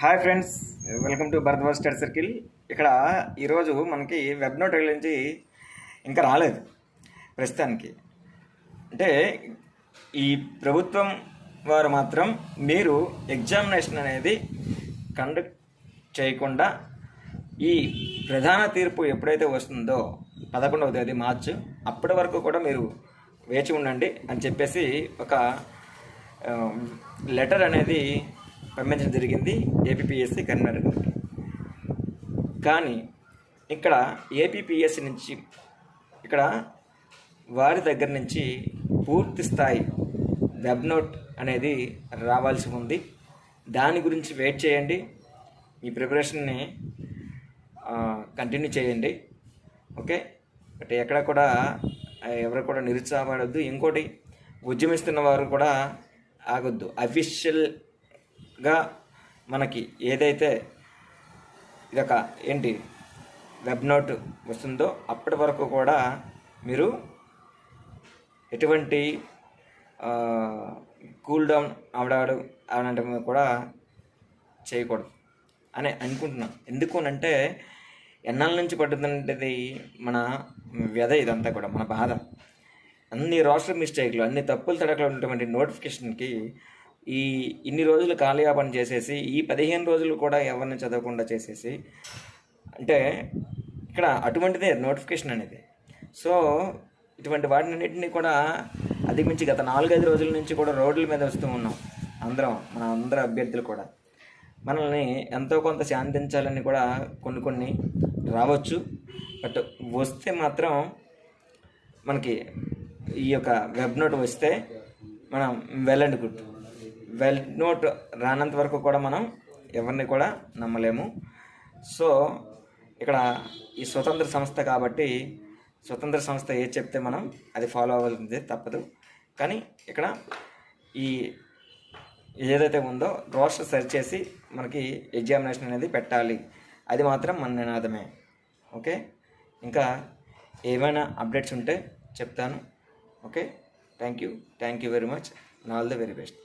Hi friends, welcome to Bharadwaj study circle. ఇక్కడ ఈరోజు మనకి వెబ్ నోట్ నుంచి ఇంకా రాలేదు ప్రస్తుతానికి. అంటే ఈ ప్రభుత్వం వారు మాత్రం మీరు ఎగ్జామినేషన్ అనేది కండక్ట్ చేయకుండా ఈ ప్రధాన తీర్పు ఎప్పుడైతే వస్తుందో 11వ తేదీ మార్చి అప్పటి వరకు కూడా మీరు వేచి ఉండండి అని చెప్పేసి ఒక లెటర్ అనేది పంపించడం జరిగింది ఏపీపీఎస్సీ కరీంనగర్ గారికి. కానీ ఇక్కడ ఏపీపీఎస్సీ నుంచి ఇక్కడ వారి దగ్గర నుంచి పూర్తి స్థాయి వెబ్ నోట్ అనేది రావాల్సి ఉంది. దాని గురించి వెయిట్ చేయండి, మీ ప్రిపరేషన్ని కంటిన్యూ చేయండి. ఓకే, అంటే ఎక్కడ కూడా ఎవరు కూడా నిరుత్సాహపడద్దు. ఇంకోటి, ఉద్యమిస్తున్న వారు కూడా ఆగొద్దు. అఫీషియల్గా మనకి ఏదైతే ఇదొక వెబ్ నోట్ వస్తుందో అప్పటి వరకు కూడా మీరు ఎటువంటి కూల్ డౌన్ అవడం కూడా చేయకూడదు అని అనుకుంటున్నాను. ఎందుకు అంటే ఎన్నాళ్ళ నుంచి పడుతుందంటే మన వ్యధ, ఇదంతా కూడా మన బాధ. అన్ని రోస్టర్ మిస్టేక్లు, అన్ని తప్పులు తడకలు ఉన్నటువంటి నోటిఫికేషన్కి ఇన్ని రోజులు కాలయాపన చేసేసి ఈ 15 రోజులు కూడా ఎవరిని చదవకుండా చేసేసి, అంటే ఇక్కడ అటువంటిదే నోటిఫికేషన్ అనేది. సో ఇటువంటి వాటినన్నింటినీ కూడా అధిగమించి గత 4-5 రోజుల నుంచి కూడా రోడ్ల మీద వస్తూ ఉన్నాం మన అందరూ అభ్యర్థులు కూడా. మనల్ని ఎంతో కొంత శాంతించాలని కూడా కొన్ని రావచ్చు. బట్ వస్తే మాత్రం మనకి ఈ యొక్క వెబ్ నోట్ వస్తే మనం well and good. Web note రానంత వరకు కూడా మనం ఎవరిని కూడా నమ్మలేము. సో ఇక్కడ ఈ స్వతంత్ర సంస్థ కాబట్టి స్వతంత్ర సంస్థ ఏది చెప్తే మనం అది ఫాలో అవ్వాల్సిందే, తప్పదు. కానీ ఇక్కడ ఈ ఏదైతే ఉందో రోస్టర్ సెర్చ్ చేసి మనకి ఎగ్జామినేషన్ అనేది పెట్టాలి, అది మాత్రం మన నినాదమే. ఓకే, ఇంకా ఏమైనా అప్డేట్స్ ఉంటే చెప్తాను. Okay, thank you very much, all the very best.